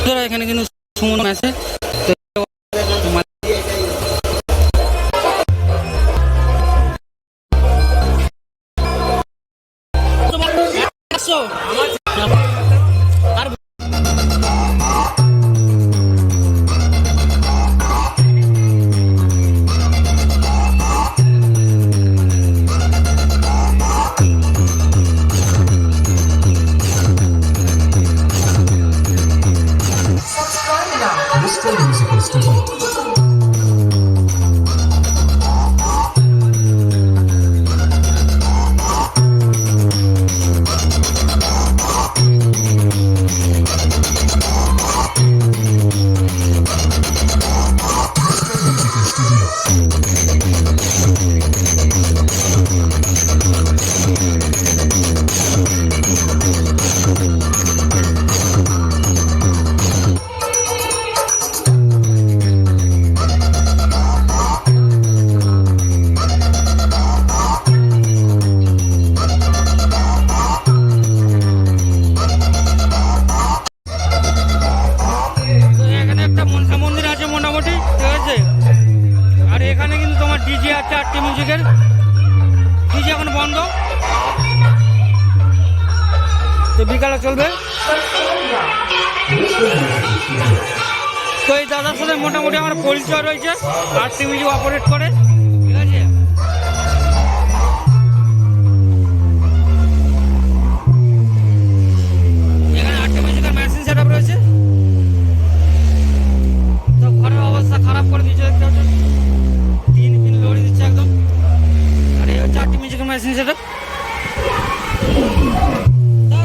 বন্ধুরা এখানে কিন্তু সুমন আছে। ডিজে আছে, আরটি মিউজিকের ডিজে এখন বন্ধ, তো বিকালে চলবে। তো এই দাদার সাথে মোটামুটি আমার পরিচয় রয়েছে, আরটি মিউজিক অপারেট করে, ঠিক আছে। এখানে আরটি মিউজিকের মেশিন সেট আপ রয়েছে। তো ঘরের অবস্থা খারাপ করে দিয়েছে, দেখতে পাচ্ছেন তিন লড়ি দিচ্ছে একদম। আর এই হচ্ছে আরটি মিউজিকের মেশিন সেট আপ।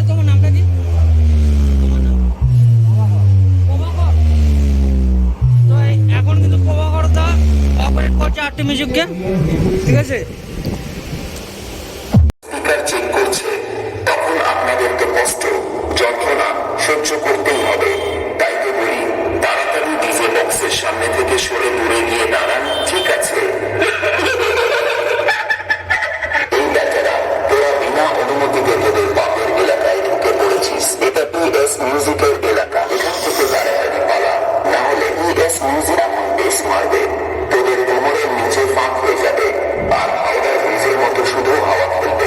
তোমার নামটা কি? তোমার নাম প্রভাকর। তো এখন কিন্তু প্রভাকর দা অপারেট করছে আরটি মিউজিককে, ঠিক আছে। স্পিকার চেক করছে, তখন আপনাদেরকে কষ্ট যন্ত্রণা সহ্য করতেই হবে। তাই তো বলি, তাড়াতাড়ি ডিজে বক্সের সামনে থেকে সরে দূরে গিয়ে দাঁড়ান, ঠিক আছে? এই বেচারা, তোরা বিনা অনুমতিতে তোদের বাপের এলাকায় ঢুকে পড়েছিস। এটা পিএস মিউজিকের এলাকা, এখান থেকে তাড়াতাড়ি পালা, না হলে পিএস মিউজিক এমন বেশ মারবে তোদের কোমরের নিচে ফাঁক হয়ে যাবে, আর হাওড়ার ব্রিজের মতো শুধু হাওয়া খেলবে।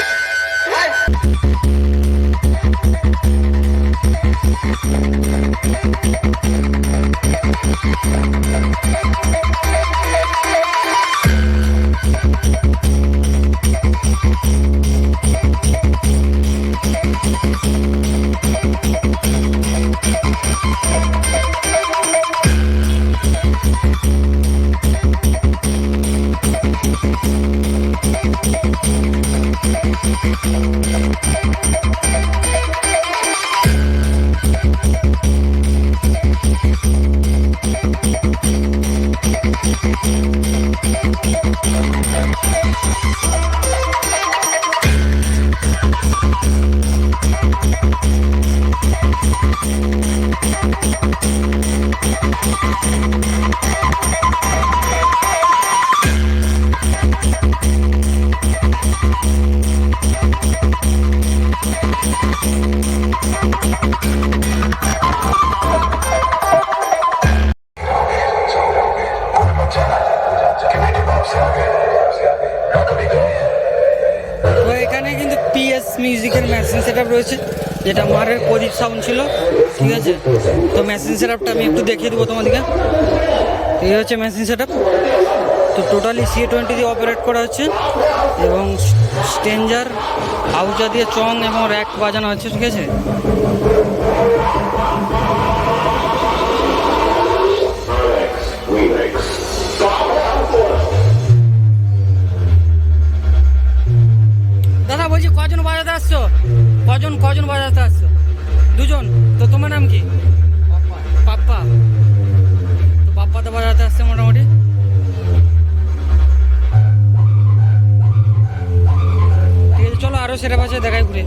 তো এখানে কিন্তু পিএস মিউজিকের মেশিন সেট আপ রয়েছে, যেটা মারের প্রদীপ সাউন্ড ছিল, ঠিক আছে। তো মেশিন সেট আপটা আমি একটু দেখিয়ে দেবো তোমাদেরকে। এই হচ্ছে মেশিন সেট আপ। তো টোটালি CA20 দিয়ে অপারেট করা হচ্ছে, এবং স্টেঞ্জার আউজা দিয়ে চং এবং র্যাক বাজানো হচ্ছে, ঠিক আছে। দাদা বলছি কজন বাজাতে আসছো? কজন বাজাতে আসছো? দুজন। তো তোমার নাম কি? পাপ্পা। তো পাপ্পা তো বাজাতে আসছে মোটামুটি। ঠিক আছে, চলো আরো সেটা বাজে দেখাই ঘুরে।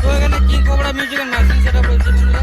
তো এখানে কিং কোবরা মিউজিকের মেশিন সেটআপ রয়েছে বন্ধুরা।